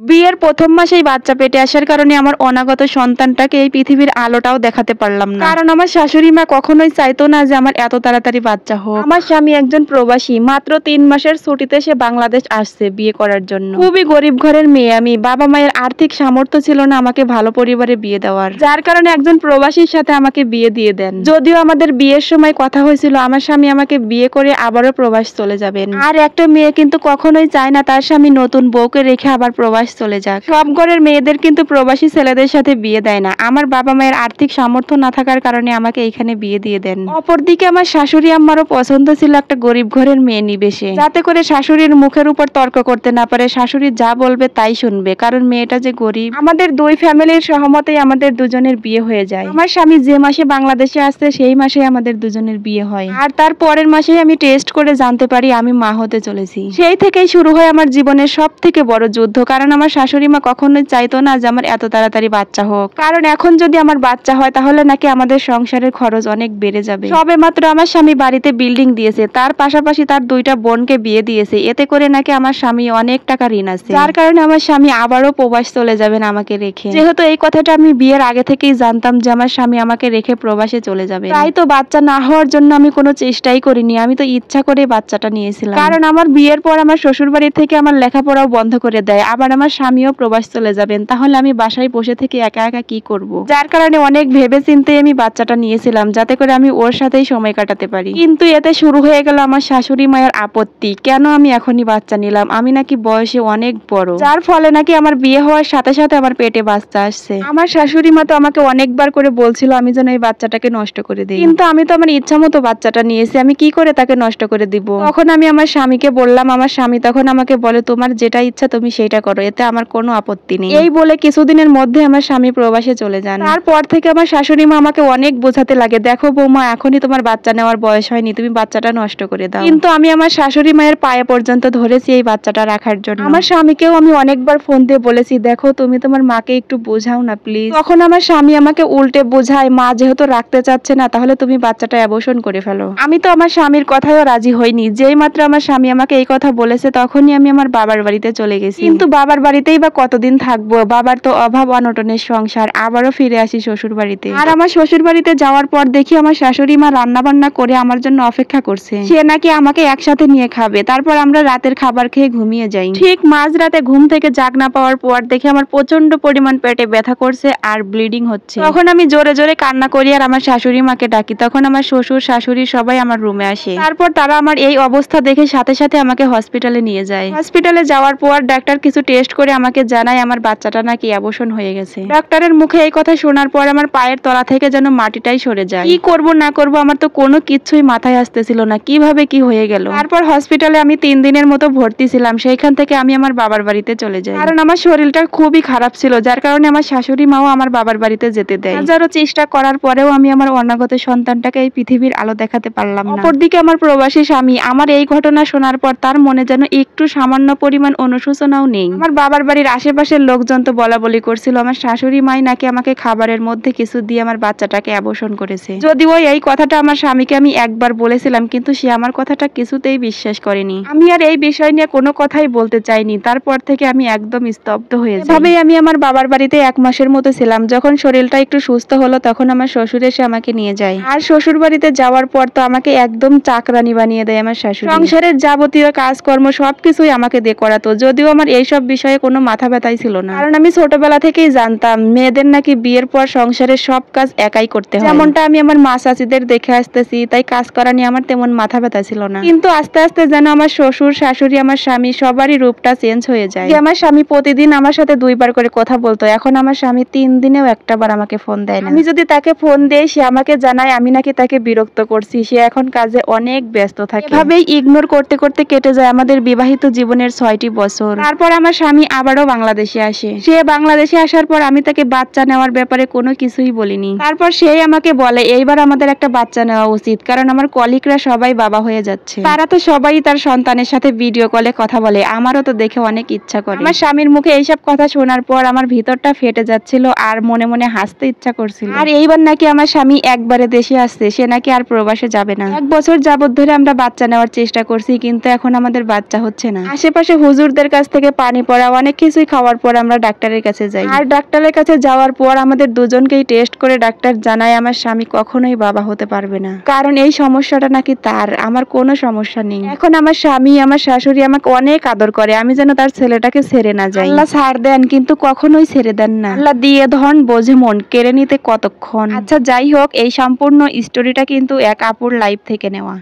বিয়ের প্রথম মাসেই বাচ্চা পেটে আসার কারণে আমার অনাগত সন্তানটাকে এই পৃথিবীর আলোটাও দেখাতে পারলাম না। কারণ আমার শাশুড়ি মা কখনোই চাইতো না যে আমার এত তাড়াতাড়ি বাচ্চা হোক। আমার স্বামী একজন প্রবাসী, মাত্র 3 মাসের ছুটিতে সে বাংলাদেশ আসছে বিয়ে করার জন্য। খুবই গরিব ঘরের মেয়ে আমি, বাবা মায়ের আর্থিক সামর্থ্য ছিল না আমাকে ভালো পরিবারে বিয়ে দেওয়ার, যার কারণে একজন প্রবাসীর সাথে আমাকে বিয়ে দিয়ে দেন। যদিও আমাদের বিয়ের সময় কথা হয়েছিল আমার স্বামী আমাকে বিয়ে করে আবারও প্রবাস চলে যাবেন। আর একটা মেয়ে কিন্তু কখনোই চায় না তার স্বামী নতুন বউকে রেখে আবার প্রবাস চলে যাক। সব ঘরের মেয়েদের কিন্তু প্রবাসী ছেলেদের সাথে বিয়ে দেয় না। আমার বাবা মায়ের আর্থিক সামর্থ্য না থাকার কারণে আমাকে এখানে বিয়ে দিয়ে দেন। অপরদিকে আমার শাশুড়ি আম্মারও পছন্দ ছিল একটা গরিব ঘরের মেয়ে নিবেশে, যাতে করে শাশুড়ির মুখের উপর তর্ক করতে না পারে, শাশুড়ি যা বলবে তাই শুনবে, কারণ মেয়েটা যে গরিব। আমাদের দুই ফ্যামিলির সহমতেই আমাদের দুজনের বিয়ে হয়ে যায়। আমার স্বামী যে মাসে বাংলাদেশে আসছে সেই মাসে আমাদের দুজনের বিয়ে হয়, আর তার পরের মাসেই আমি টেস্ট করে জানতে পারি আমি মা হতে চলেছি। সেই থেকেই শুরু হয় আমার জীবনের সব থেকে বড় যুদ্ধ, কারণ আমার শাশুড়ি মা কখনোই চাইতো না যে আমার এত তাড়াতাড়ি বাচ্চা হোক, কারণ এখন যদি আমার বাচ্চা হয় তাহলে নাকি আমাদের সংসারের খরচ অনেক বেড়ে যাবে। সবে মাত্র আমার স্বামী বাড়িতে বিল্ডিং দিয়েছে, তার পাশাপাশি তার 2টা বোনকে বিয়ে দিয়েছে, এতে করে নাকি আমার স্বামী অনেক টাকা ঋণ আছে, যার কারণে আমার স্বামী আবারও প্রবাস চলে যাবেন আমাকে রেখে। যেহেতু এই কথাটা আমি বিয়ের আগে থেকেই জানতাম যে আমার স্বামী আমাকে রেখে প্রবাসে চলে যাবে, তাই তো বাচ্চা না হওয়ার জন্য আমি কোনো চেষ্টাই করিনি, আমি তো ইচ্ছা করে বাচ্চাটা নিয়েছিলাম। কারণ আমার বিয়ের পর আমার শ্বশুর বাড়ি থেকে আমার লেখাপড়াও বন্ধ করে দেয়, আবার আমার স্বামীও প্রবাস চলে যাবেন, তাহলে আমি বাসায় বসে থেকে একা একা কি করব। যার কারণে অনেক ভেবে চিন্তে আমি বাচ্চাটা নিয়েছিলাম, যাতে করে আমি ওর সাথেই সময় কাটাতে পারি। কিন্তু এতে শুরু হয়ে গেল আমার শাশুড়ি মায়ের আপত্তি, কেন আমি এখনই বাচ্চা নিলাম, আমি নাকি বয়সে অনেক বড়, যার ফলে নাকি আমার বিয়ে হওয়ার সাথে সাথে আমার পেটে বাচ্চা আসছে। আমার শাশুড়ি মা তো আমাকে অনেকবার করে বলছিল আমি যেন এই বাচ্চাটাকে নষ্ট করে দিই, কিন্তু আমি তো আমার ইচ্ছা মতো বাচ্চাটা নিয়েছি, আমি কি করে তাকে নষ্ট করে দিব। তখন আমি আমার স্বামীকে বললাম, আমার স্বামী তখন আমাকে বলে তোমার যেটা ইচ্ছা তুমি সেইটা করো, এতে আমার কোনো আপত্তি নেই। এই বলে কিছুদিনের মধ্যে আমার স্বামী প্রবাসে চলে যান। তারপর থেকে আমার শাশুড়ি মা আমাকে অনেক বোঝাতে লাগে, দেখো বৌমা এখনই তোমার বাচ্চা নেওয়ার বয়স হয়নি, তুমি বাচ্চাটা নষ্ট করে দাও। কিন্তু আমি আমার শাশুড়ি মায়ের পায়ে পর্যন্ত ধরেছি এই বাচ্চাটা রাখার জন্য। আমার স্বামীকেও আমি অনেকবার ফোন দিয়ে বলেছি, দেখো তুমি তোমার মাকে একটু বোঝাও না প্লিজ। তখন আমার স্বামী আমাকে উল্টে বোঝায়, মা যেহেতু রাখতে চাচ্ছে না তাহলে তুমি বাচ্চাটা অ্যাবর্শন করে ফেলো। আমি তো আমার স্বামীর কথায়ও রাজি হইনি। যেই মাত্র আমার স্বামী আমাকে এই কথা বলেছে তখনই আমি আমার বাবার বাড়িতে চলে গেছি। কিন্তু বাবার বাড়িতেই বা কতদিন থাকবো, বাবার তো অভাব অনটনের সংসার। আবারও ফিরে আসি শ্বশুর বাড়িতে। আর আমার শ্বশুর বাড়িতে যাওয়ার পর দেখি আমার শাশুড়ি মা রান্না বান্না করে আমার জন্য অপেক্ষা করছে, সে নাকি আমাকে একসাথে নিয়ে খাবে। তারপর আমরা রাতের খাবার খেয়ে ঘুমিয়ে যাই। ঠিক মাঝরাতে ঘুম থেকে জাগ না পাওয়ার পর দেখি আমার প্রচন্ড পরিমাণ পেটে ব্যথা করছে আর ব্লিডিং হচ্ছে। তখন আমি জোরে জোরে কান্না করি আর আমার শাশুড়ি মাকে ডাকি। তখন আমার শ্বশুর শাশুড়ি সবাই আমার রুমে আসে। তারপর তারা আমার এই অবস্থা দেখে সাথে সাথে আমাকে হসপিটালে নিয়ে যায়। হসপিটালে যাওয়ার পর ডাক্তার কিছু টেস্ট করে আমাকে জানায় আমার বাচ্চাটা নাকি অ্যাবর্শন হয়ে গেছে। ডাক্তারের মুখে এই কথা শোনার পর আমার পায়ের তলা থেকে যেন মাটিটাই সরে যায়। কি করব না করব আমার তো কোনো কিছুই মাথায় আসতেছিল না, কিভাবে কি হয়ে গেল। তারপর হসপিটালে আমি 3 দিনের মতো ভর্তি ছিলাম। সেইখান থেকে আমি আমার বাবার বাড়িতে চলে যাই, কারণ আমার শরীরটা খুবই খারাপ ছিল, যার কারণে আমার শাশুড়ি মাও আমার বাবার বাড়িতে যেতে দেয়। হাজারো চেষ্টা করার পরেও আমি আমার অনাগত সন্তানটাকে এই পৃথিবীর আলো দেখাতে পারলাম না। অপরদিকে আমার প্রবাসী স্বামী আমার এই ঘটনা শোনার পর তার মনে যেন একটু সামান্য পরিমাণ অনুশোচনাও নেই। আমার বাবার বাড়ির আশেপাশের লোকজন তো বলা বলি করছিল আমার শাশুড়ি মাই নাকি আমাকে খাবারের মধ্যে কিছু দিয়ে আমার বাচ্চাটাকে অ্যাবর্শন করেছে। যদিও এই কথাটা আমার স্বামীকে আমি একবার বলেছিলাম, কিন্তু সে আমার কথাটা কিছুতেই বিশ্বাস করেনি। আমি আর এই বিষয় নিয়ে কোনো কথাই বলতে চাইনি। তারপর থেকে আমি একদম স্তব্ধ হয়ে যাই। এভাবেই আমি আমার বাবার বাড়িতে 1 মাসের মতো ছিলাম। যখন শরীরটা একটু সুস্থ হলো তখন আমার শ্বশুর এসে আমাকে নিয়ে যায়। আর শ্বশুর বাড়িতে যাওয়ার পর তো আমাকে একদম চাকরানি বানিয়ে দেয় আমার শাশুড়ি। সংসারের যাবতীয় কাজকর্ম সবকিছুই আমাকে দিয়ে করাতো, যদিও আমার এইসব বিষয়ে কোনো মাথা ব্যথাই ছিল না, কারণ আমি ছোটবেলা থেকেই জানতাম মেয়েদের নাকি বিয়ের পর সংসারের সব কাজ একাই করতে হয়। যেমনটা আমি আমার মা চাচিদের দেখে আসতেছি, তাই কাজ করা নিয়ে আমার তেমন মাথা ব্যথা ছিল না। কিন্তু আস্তে আস্তে যেন আমার শ্বশুর শাশুড়ি আমার স্বামী সবারই রূপটা চেঞ্জ হয়ে যায়। আমার স্বামী প্রতিদিন আমার সাথে 2 বার করে কথা বলতো, এখন আমার স্বামী 3 দিনেও একটা বার আমাকে ফোন দেয় না। আমি যদি তাকে ফোন দেই সে আমাকে জানায় আমি নাকি তাকে বিরক্ত করছি, সে এখন কাজে অনেক ব্যস্ত থাকে। এভাবেই ইগনোর করতে করতে কেটে যায় আমাদের বিবাহিত জীবনের 6টি বছর। তারপর আমার স্বামী আবারও বাংলাদেশে আসে। সে বাংলাদেশে আসার পর আমি তাকে বাচ্চা নেওয়ার ব্যাপারে কোনো কিছুই বলিনি। তারপর সেই আমাকে বলে এইবার আমাদের একটা বাচ্চা নেওয়া উচিত, কারণ আমার কলিগরা সবাই বাবা হয়ে যাচ্ছে। তারা তো সবাই তার সন্তানের সাথে ভিডিও কলে কথা বলে, আমারও তো দেখে অনেক ইচ্ছা করে। আমার স্বামীর মুখে এইসব কথা শোনার পর আমার ভিতরটা ফেটে যাচ্ছিল আর মনে মনে হাসতে ইচ্ছা করছিল। আর এইবার নাকি আমার স্বামী একবারে দেশে আসছে, সে নাকি আর প্রবাসে যাবে না। 1 বছর যাবত ধরে আমরা বাচ্চা নেওয়ার চেষ্টা করছি, কিন্তু এখন আমাদের বাচ্চা হচ্ছে না। আশেপাশে হুজুরদের কাছ থেকে পানি পড়া অনেক কিছুই খাওয়ার পর আমরা ডাক্তারের কাছে যাই। আর ডাক্তারের কাছে যাওয়ার পর আমাদের দুজনকেই টেস্ট করে ডাক্তার জানায় আমার স্বামী কখনোই বাবা হতে পারবে না, কারণ এই সমস্যাটা নাকি তার, আমার কোনো সমস্যা নেই। এখন আমার স্বামী আমার শাশুড়ি আমাকে অনেক আদর করে, আমি যেন তার ছেলেটাকে ছেড়ে না যাই। আল্লাহ ছাড় দেন কিন্তু কখনোই ছেড়ে দেন না। আল্লাহ দিয়ে ধন বোঝে মন, কেড়ে নিতে কতক্ষণ। আচ্ছা যাই হোক, এই সম্পূর্ণ স্টোরিটা কিন্তু এক আপুর লাইফ থেকে নেওয়া।